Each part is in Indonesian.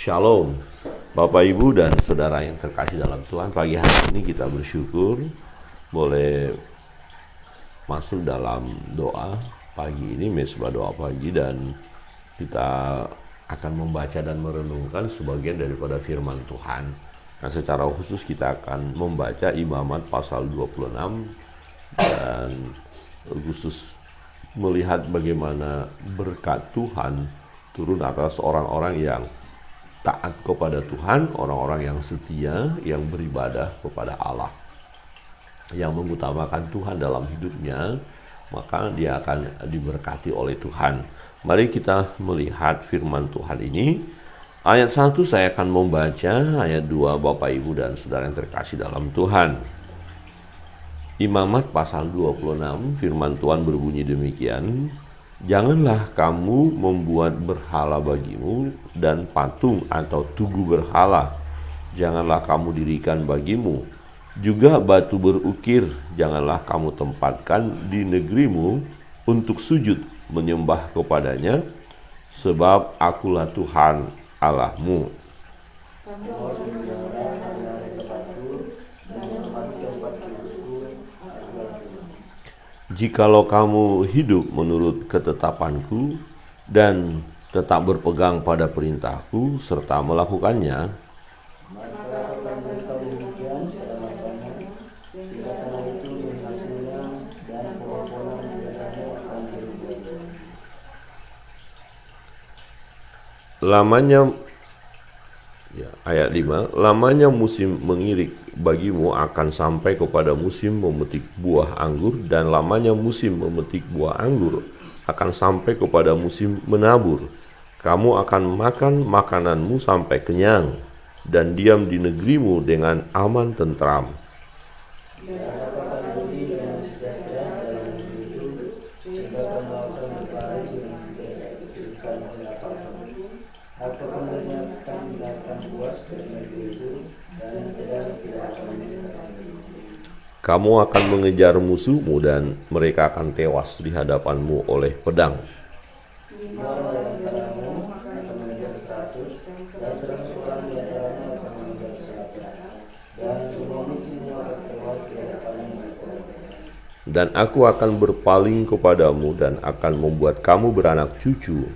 Shalom, Bapak Ibu dan Saudara yang terkasih dalam Tuhan. Pagi hari ini kita bersyukur boleh masuk dalam doa pagi ini, mesbah doa pagi, dan kita akan membaca dan merenungkan sebagian daripada firman Tuhan. Nah, secara khusus kita akan membaca Imamat pasal 26 dan khusus melihat bagaimana berkat Tuhan turun atas orang-orang yang taat kepada Tuhan, orang-orang yang setia, yang beribadah kepada Allah, yang mengutamakan Tuhan dalam hidupnya, maka dia akan diberkati oleh Tuhan. Mari kita melihat firman Tuhan ini. Ayat 1 saya akan membaca, ayat 2 Bapak Ibu dan Saudara yang terkasih dalam Tuhan. Imamat pasal 26, firman Tuhan berbunyi demikian. Janganlah kamu membuat berhala bagimu dan patung atau tugu berhala. Janganlah kamu dirikan bagimu. Juga batu berukir janganlah kamu tempatkan di negerimu untuk sujud menyembah kepadanya, sebab akulah Tuhan Allahmu. Jikalau kamu hidup menurut ketetapanku dan tetap berpegang pada perintahku serta melakukannya, lamanya, ayat 5, lamanya musim mengirik bagimu akan sampai kepada musim memetik buah anggur, dan lamanya musim memetik buah anggur akan sampai kepada musim menabur. Kamu akan makan makananmu sampai kenyang dan diam di negerimu dengan aman tentram. Kamu akan mengejar musuhmu dan mereka akan tewas di hadapanmu oleh pedang. Dan aku akan berpaling kepadamu dan akan membuat kamu beranak cucu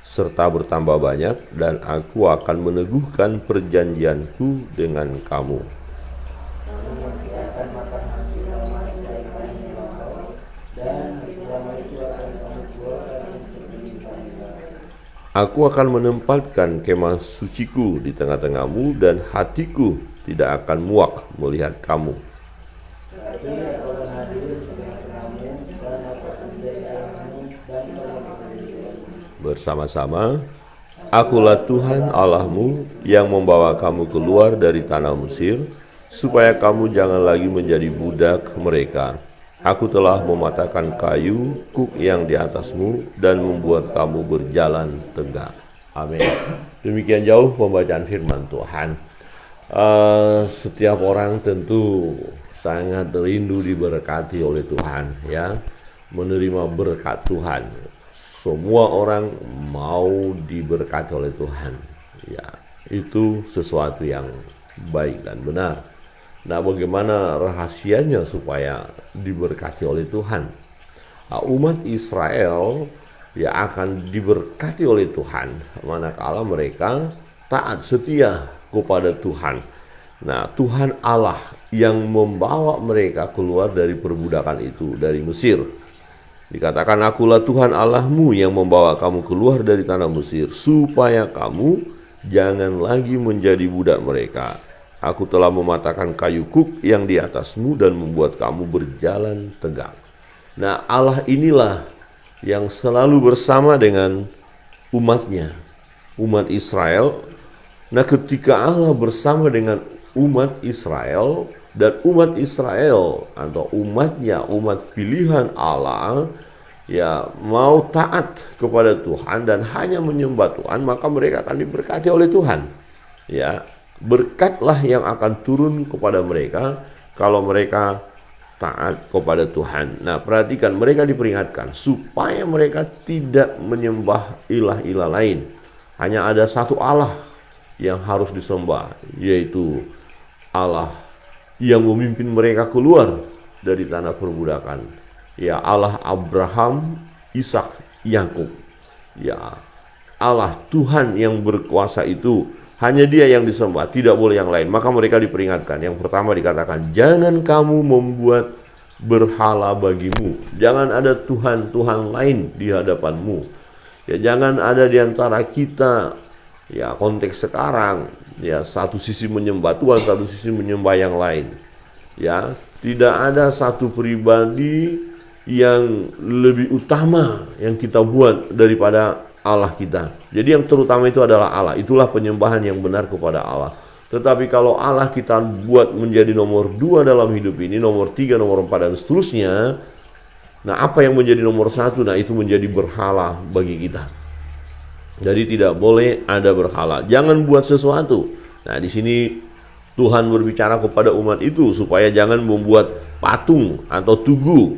serta bertambah banyak, dan aku akan meneguhkan perjanjianku dengan kamu. Aku akan menempatkan kemah suciku di tengah-tengahmu, dan hatiku tidak akan muak melihat kamu. Bersama-sama, akulah Tuhan Allahmu yang membawa kamu keluar dari tanah Mesir, supaya kamu jangan lagi menjadi budak mereka. Aku telah mematahkan kayu kuk yang di atasmu dan membuat kamu berjalan tegak. Amin. Demikian jauh pembacaan firman Tuhan. Setiap orang tentu sangat rindu diberkati oleh Tuhan, ya, menerima berkat Tuhan. Semua orang mau diberkati oleh Tuhan, ya, itu sesuatu yang baik dan benar. Nah, bagaimana rahasianya supaya diberkati oleh Tuhan? Nah, umat Israel ya akan diberkati oleh Tuhan manakala mereka taat setia kepada Tuhan. Nah, Tuhan Allah yang membawa mereka keluar dari perbudakan itu, dari Mesir. Dikatakan, akulah Tuhan Allahmu yang membawa kamu keluar dari tanah Mesir, supaya kamu jangan lagi menjadi budak mereka. Aku telah mematahkan kayu kuk yang di atasmu dan membuat kamu berjalan tegak. Nah, Allah inilah yang selalu bersama dengan umatnya, umat Israel. Nah, ketika Allah bersama dengan umat Israel, dan umat Israel atau umatnya, umat pilihan Allah, ya, mau taat kepada Tuhan dan hanya menyembah Tuhan, maka mereka akan diberkati oleh Tuhan. Ya, berkatlah yang akan turun kepada mereka kalau mereka taat kepada Tuhan. Nah, perhatikan, mereka diperingatkan supaya mereka tidak menyembah ilah-ilah lain. Hanya ada satu Allah yang harus disembah, yaitu Allah yang memimpin mereka keluar dari tanah perbudakan. Ya, Allah Abraham, Ishak, Yakub. Ya, Allah Tuhan yang berkuasa itu hanya Dia yang disembah, tidak boleh yang lain. Maka mereka diperingatkan. Yang pertama dikatakan, jangan kamu membuat berhala bagimu. Jangan ada Tuhan-Tuhan lain di hadapanmu. Ya, jangan ada di antara kita, ya konteks sekarang, ya satu sisi menyembah Tuhan, satu sisi menyembah yang lain. Ya, tidak ada satu pribadi yang lebih utama yang kita buat daripada Allah kita. Jadi yang terutama itu adalah Allah. Itulah penyembahan yang benar kepada Allah. Tetapi kalau Allah kita buat menjadi nomor 2 dalam hidup ini, nomor 3, nomor 4 dan seterusnya, nah apa yang menjadi nomor 1? Nah itu menjadi berhala bagi kita. Jadi tidak boleh ada berhala. Jangan buat sesuatu. Nah di sini Tuhan berbicara kepada umat itu supaya jangan membuat patung atau tugu,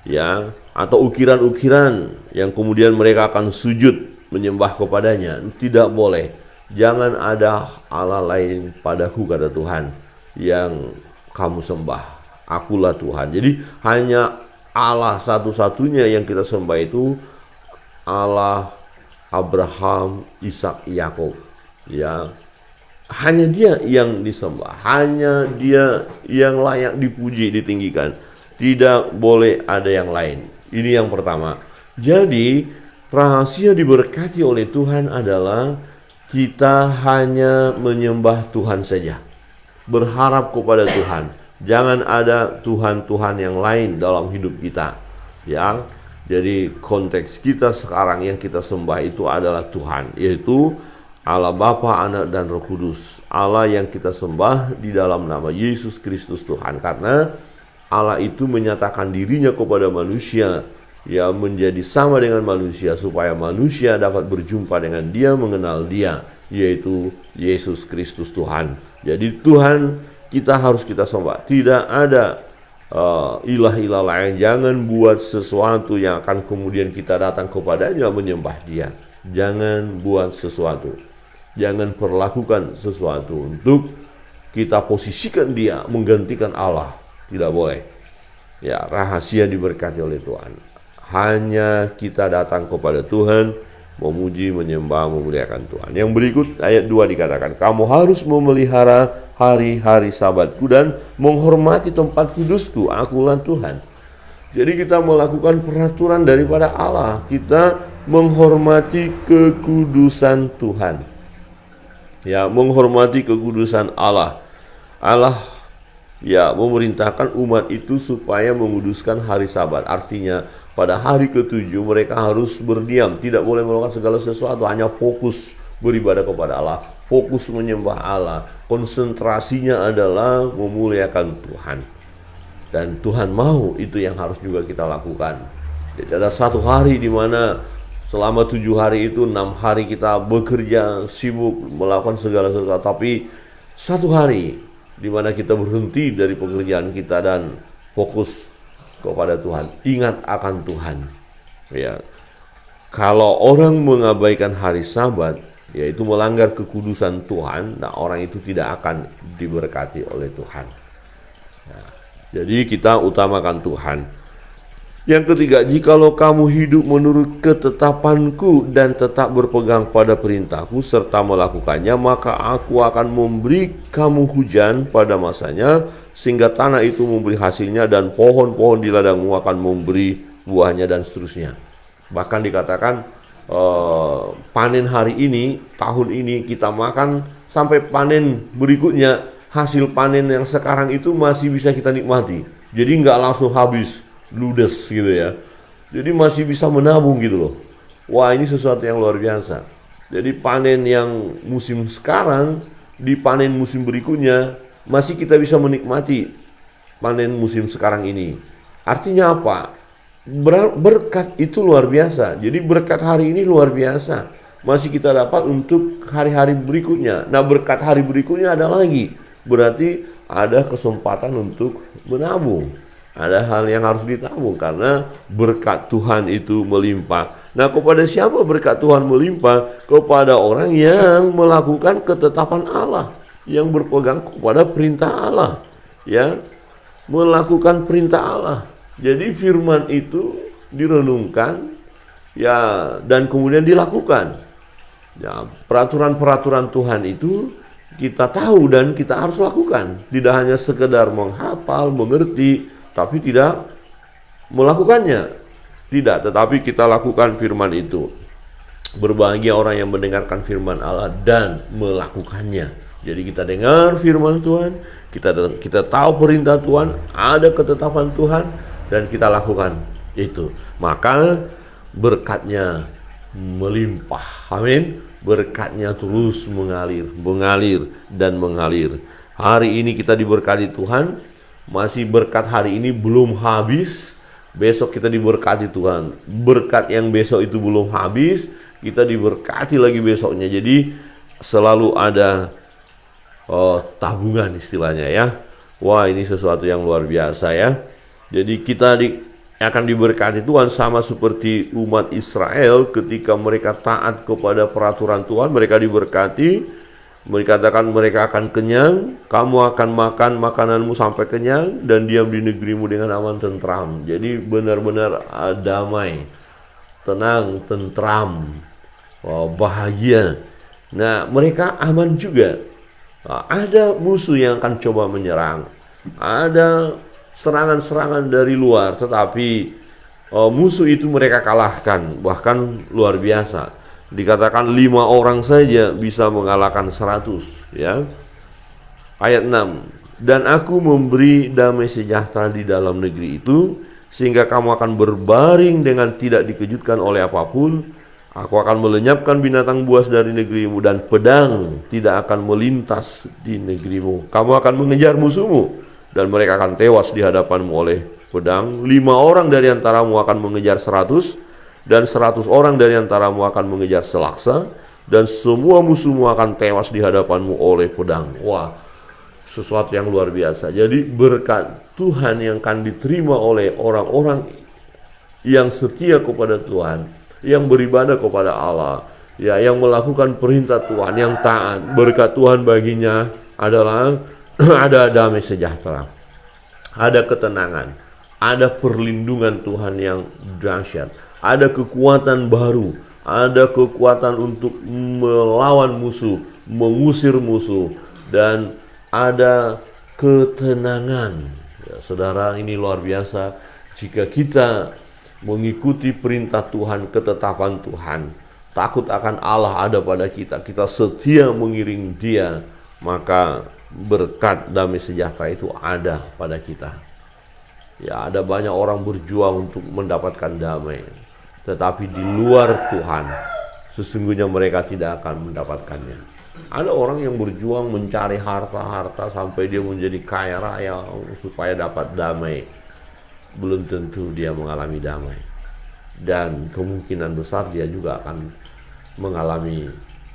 ya, atau ukiran-ukiran yang kemudian mereka akan sujud menyembah kepadanya. Tidak boleh. Jangan ada Allah lain padaku, kata Tuhan, yang kamu sembah. Akulah Tuhan. Jadi hanya Allah satu-satunya yang kita sembah itu Allah Abraham, Ishak, Yakub. Ya, hanya Dia yang disembah, hanya Dia yang layak dipuji, ditinggikan. Tidak boleh ada yang lain. Ini yang pertama. Jadi rahasia diberkati oleh Tuhan adalah kita hanya menyembah Tuhan saja, berharap kepada Tuhan. Jangan ada Tuhan-Tuhan yang lain dalam hidup kita. Ya, jadi konteks kita sekarang yang kita sembah itu adalah Tuhan, yaitu Allah Bapa, Anak dan Roh Kudus. Allah yang kita sembah di dalam nama Yesus Kristus Tuhan. Karena Allah itu menyatakan dirinya kepada manusia, ya, menjadi sama dengan manusia supaya manusia dapat berjumpa dengan Dia, mengenal Dia, yaitu Yesus Kristus Tuhan. Jadi Tuhan kita harus kita sembah. Tidak ada ilah-ilah lain. Jangan buat sesuatu yang akan kemudian kita datang kepadanya menyembah Dia. Jangan buat sesuatu. Jangan perlakukan sesuatu untuk kita posisikan Dia menggantikan Allah. Tidak boleh. Ya, rahasia diberkati oleh Tuhan. Hanya kita datang kepada Tuhan, memuji, menyembah, memuliakan Tuhan. Yang berikut ayat 2 dikatakan, kamu harus memelihara hari-hari sabatku dan menghormati tempat kudusku. Akulah Tuhan. Jadi kita melakukan peraturan daripada Allah. Kita menghormati kekudusan Tuhan. Ya, menghormati kekudusan Allah. Allah ya memerintahkan umat itu supaya menguduskan hari Sabat. Artinya pada hari ke-7 mereka harus berdiam, tidak boleh melakukan segala sesuatu, hanya fokus beribadah kepada Allah, fokus menyembah Allah. Konsentrasinya adalah memuliakan Tuhan. Dan Tuhan mau itu yang harus juga kita lakukan. Jadi ada satu hari di mana selama 7 hari itu 6 hari kita bekerja, sibuk melakukan segala sesuatu, tapi satu hari di mana kita berhenti dari pekerjaan kita dan fokus kepada Tuhan, ingat akan Tuhan. Ya, kalau orang mengabaikan hari Sabat, yaitu melanggar kekudusan Tuhan, nah orang itu tidak akan diberkati oleh Tuhan. Nah, jadi kita utamakan Tuhan. Yang ketiga, jikalau kamu hidup menurut ketetapanku dan tetap berpegang pada perintahku serta melakukannya, maka aku akan memberi kamu hujan pada masanya, sehingga tanah itu memberi hasilnya dan pohon-pohon di ladangmu akan memberi buahnya, dan seterusnya. Bahkan dikatakan panen hari ini, tahun ini kita makan, sampai panen berikutnya hasil panen yang sekarang itu masih bisa kita nikmati. Jadi nggak langsung habis, ludes gitu ya. Jadi masih bisa menabung gitu loh. Wah, ini sesuatu yang luar biasa. Jadi panen yang musim sekarang dipanen musim berikutnya, masih kita bisa menikmati panen musim sekarang ini. Artinya apa? Berkat itu luar biasa. Jadi berkat hari ini luar biasa, masih kita dapat untuk hari-hari berikutnya. Nah, berkat hari berikutnya ada lagi. Berarti ada kesempatan untuk menabung. Ada hal yang harus ditabung karena berkat Tuhan itu melimpah. Nah, kepada siapa berkat Tuhan melimpah? Kepada orang yang melakukan ketetapan Allah, yang berpegang kepada perintah Allah, ya, melakukan perintah Allah. Jadi firman itu direnungkan, ya, dan kemudian dilakukan. Ya, peraturan-peraturan Tuhan itu kita tahu dan kita harus lakukan. Tidak hanya sekedar menghafal, mengerti, tapi tidak melakukannya. Tidak, tetapi kita lakukan firman itu. Berbahagia orang yang mendengarkan firman Allah dan melakukannya. Jadi kita dengar firman Tuhan, kita tahu perintah Tuhan, ada ketetapan Tuhan, dan kita lakukan itu. Maka berkatnya melimpah. Amin. Berkatnya terus mengalir dan mengalir. Hari ini kita diberkati Tuhan, masih berkat hari ini belum habis. Besok kita diberkati Tuhan. Berkat yang besok itu belum habis, kita diberkati lagi besoknya. Jadi selalu ada tabungan istilahnya, ya. Wah, ini sesuatu yang luar biasa, ya. Jadi kita akan diberkati Tuhan sama seperti umat Israel ketika mereka taat kepada peraturan Tuhan. Mereka diberkati. Mereka katakan mereka akan kenyang, kamu akan makan makananmu sampai kenyang dan diam di negerimu dengan aman tentram. Jadi benar-benar damai, tenang, tentram, bahagia. Nah, mereka aman juga. Ada musuh yang akan coba menyerang, ada serangan-serangan dari luar, tetapi musuh itu mereka kalahkan, bahkan luar biasa. Dikatakan 5 orang saja bisa mengalahkan 100, ya. Ayat 6. Dan aku memberi damai sejahtera di dalam negeri itu, sehingga kamu akan berbaring dengan tidak dikejutkan oleh apapun. Aku akan melenyapkan binatang buas dari negerimu, dan pedang tidak akan melintas di negerimu. Kamu akan mengejar musuhmu, dan mereka akan tewas di hadapanmu oleh pedang. 5 orang dari antaramu akan mengejar 100, dan 100 orang dari antaramu akan mengejar selaksa, dan semua musuhmu akan tewas di hadapanmu oleh pedang. Wah, sesuatu yang luar biasa. Jadi berkat Tuhan yang akan diterima oleh orang-orang yang setia kepada Tuhan, yang beribadah kepada Allah, ya, yang melakukan perintah Tuhan, yang taat. Berkat Tuhan baginya adalah ada damai sejahtera, ada ketenangan, ada perlindungan Tuhan yang dahsyat, ada kekuatan baru, ada kekuatan untuk melawan musuh, mengusir musuh, dan ada ketenangan. Ya, saudara, ini luar biasa. Jika kita mengikuti perintah Tuhan, ketetapan Tuhan, takut akan Allah ada pada kita, kita setia mengiringi Dia, maka berkat damai sejahtera itu ada pada kita. Ya, ada banyak orang berjuang untuk mendapatkan damai, tetapi di luar Tuhan sesungguhnya mereka tidak akan mendapatkannya. Ada orang yang berjuang mencari harta-harta sampai dia menjadi kaya raya supaya dapat damai. Belum tentu dia mengalami damai, dan kemungkinan besar dia juga akan mengalami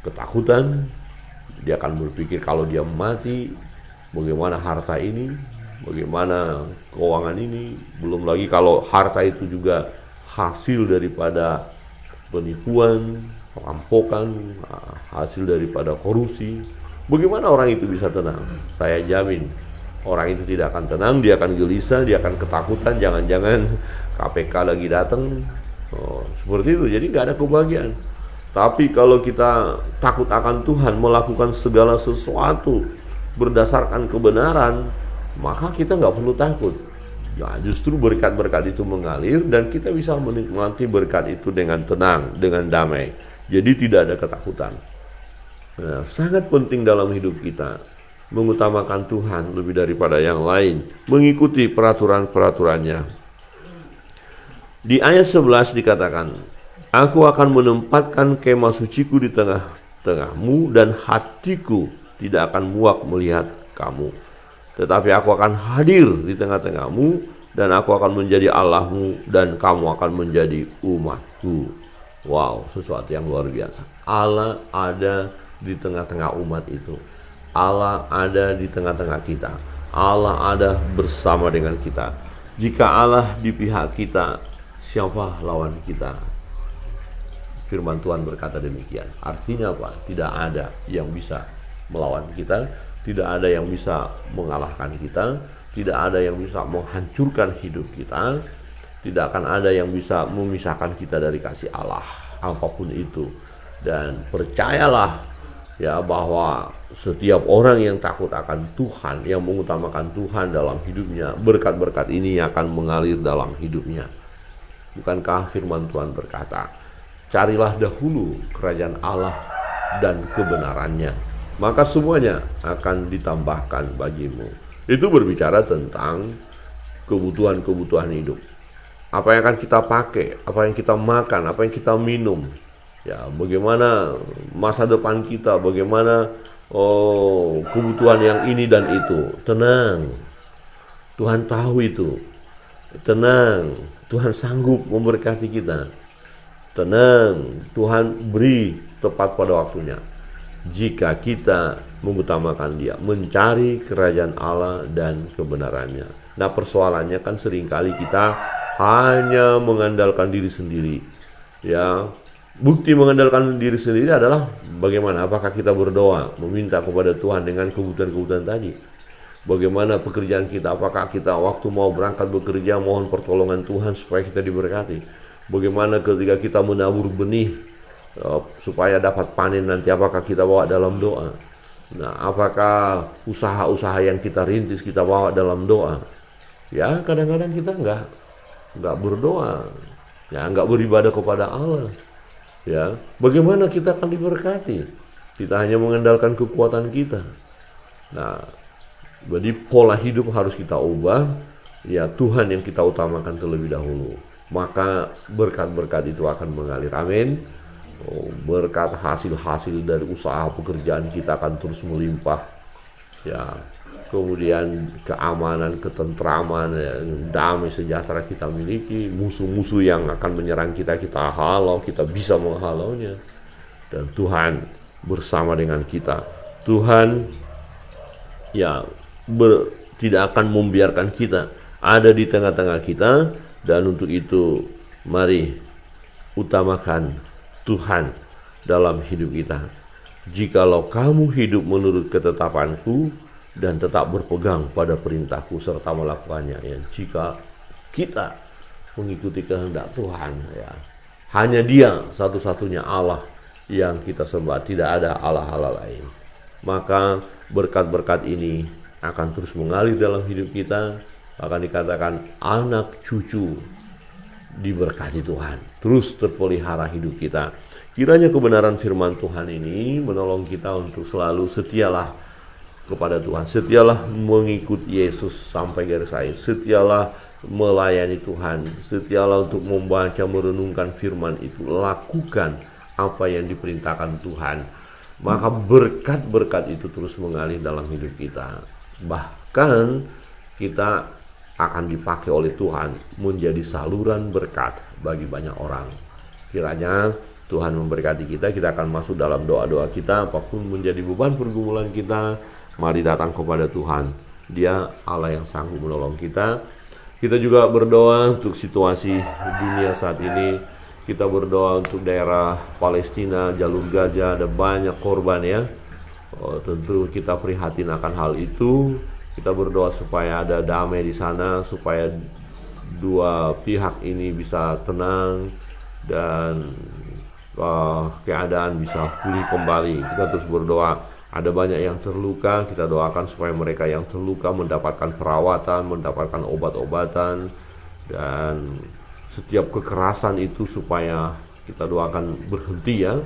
ketakutan. Dia akan berpikir kalau dia mati, bagaimana harta ini, bagaimana keuangan ini. Belum lagi kalau harta itu juga hasil daripada penipuan, perampokan, hasil daripada korupsi. Bagaimana orang itu bisa tenang? Saya jamin orang itu tidak akan tenang, dia akan gelisah, dia akan ketakutan, jangan-jangan KPK lagi datang. Seperti itu, jadi gak ada kebahagiaan. Tapi kalau kita takut akan Tuhan, melakukan segala sesuatu berdasarkan kebenaran, maka kita gak perlu takut. Ya, justru berkat-berkat itu mengalir dan kita bisa menikmati berkat itu dengan tenang, dengan damai. Jadi tidak ada ketakutan. Nah, sangat penting dalam hidup kita mengutamakan Tuhan lebih daripada yang lain, mengikuti peraturan-peraturannya. Di ayat 11 dikatakan, aku akan menempatkan kemah suciku di tengah-tengahmu, dan hatiku tidak akan muak melihat kamu. Tetapi aku akan hadir di tengah-tengahmu, dan aku akan menjadi Allahmu, dan kamu akan menjadi umatku. Wow, sesuatu yang luar biasa. Allah ada di tengah-tengah umat itu. Allah ada di tengah-tengah kita. Allah ada bersama dengan kita. Jika Allah di pihak kita, siapa lawan kita? Firman Tuhan berkata demikian. Artinya apa? Tidak ada yang bisa melawan kita, tidak ada yang bisa mengalahkan kita, tidak ada yang bisa menghancurkan hidup kita, tidak akan ada yang bisa memisahkan kita dari kasih Allah, apapun itu. Dan percayalah ya bahwa setiap orang yang takut akan Tuhan, yang mengutamakan Tuhan dalam hidupnya, berkat-berkat ini akan mengalir dalam hidupnya. Bukankah firman Tuhan berkata, carilah dahulu kerajaan Allah dan kebenarannya, maka semuanya akan ditambahkan bagimu. Itu berbicara tentang kebutuhan-kebutuhan hidup. Apa yang akan kita pakai, apa yang kita makan, apa yang kita minum, ya, bagaimana masa depan kita, bagaimana kebutuhan yang ini dan itu. Tenang, Tuhan tahu itu. Tenang, Tuhan sanggup memberkati kita. Tenang, Tuhan beri tepat pada waktunya. Jika kita mengutamakan Dia, mencari kerajaan Allah dan kebenarannya. Nah, persoalannya kan seringkali kita hanya mengandalkan diri sendiri. Ya, bukti mengandalkan diri sendiri adalah bagaimana? Apakah kita berdoa, meminta kepada Tuhan dengan kebutuhan-kebutuhan tadi? Bagaimana pekerjaan kita? Apakah kita waktu mau berangkat bekerja mohon pertolongan Tuhan supaya kita diberkati? Bagaimana ketika kita menabur benih supaya dapat panen nanti? Apakah kita bawa dalam doa? Nah, apakah usaha-usaha yang kita rintis kita bawa dalam doa? Ya, kadang-kadang kita enggak berdoa, ya, enggak beribadah kepada Allah. Ya, bagaimana kita akan diberkati? Kita hanya mengandalkan kekuatan kita. Nah, jadi pola hidup harus kita ubah. Ya, Tuhan yang kita utamakan terlebih dahulu. Maka berkat-berkat itu akan mengalir. Amin. Berkat hasil-hasil dari usaha pekerjaan kita akan terus melimpah. Ya, kemudian keamanan, ketentraman, ya, damai sejahtera kita miliki. Musuh-musuh yang akan menyerang kita, kita halau, kita bisa menghalaunya. Dan Tuhan bersama dengan kita. Tuhan ya tidak akan membiarkan kita ada di tengah-tengah kita. Dan untuk itu mari utamakan Tuhan dalam hidup kita. Jikalau kamu hidup menurut ketetapanku dan tetap berpegang pada perintahku serta melakukannya, ya, jika kita mengikuti kehendak Tuhan, ya, hanya Dia satu-satunya Allah yang kita sembah, tidak ada Allah-Allah lain. Maka berkat-berkat ini akan terus mengalir dalam hidup kita. Akan dikatakan anak cucu diberkati Tuhan, terus terpelihara hidup kita. Kiranya kebenaran firman Tuhan ini menolong kita untuk selalu setialah kepada Tuhan, setialah mengikut Yesus sampai garis akhir, setialah melayani Tuhan, setialah untuk membaca merenungkan firman itu, lakukan apa yang diperintahkan Tuhan. Maka berkat-berkat itu terus mengalir dalam hidup kita. Bahkan kita akan dipakai oleh Tuhan menjadi saluran berkat bagi banyak orang. Kiranya Tuhan memberkati kita. Kita akan masuk dalam doa-doa kita. Apapun menjadi beban pergumulan kita, mari datang kepada Tuhan. Dia Allah yang sanggup menolong kita. Kita juga berdoa untuk situasi dunia saat ini. Kita berdoa untuk daerah Palestina, jalur Gaza, ada banyak korban, ya. Tentu kita prihatin akan hal itu. Kita berdoa supaya ada damai di sana, supaya dua pihak ini bisa tenang dan keadaan bisa pulih kembali. Kita terus berdoa. Ada banyak yang terluka, kita doakan supaya mereka yang terluka mendapatkan perawatan, mendapatkan obat-obatan, dan setiap kekerasan itu supaya kita doakan berhenti, ya.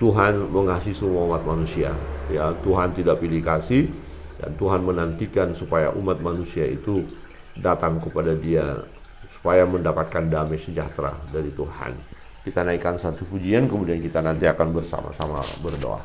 Tuhan mengasihi semua umat manusia, ya. Tuhan tidak pilih kasih. Dan Tuhan menantikan supaya umat manusia itu datang kepada Dia, supaya mendapatkan damai sejahtera dari Tuhan. Kita naikkan satu pujian, kemudian kita nanti akan bersama-sama berdoa.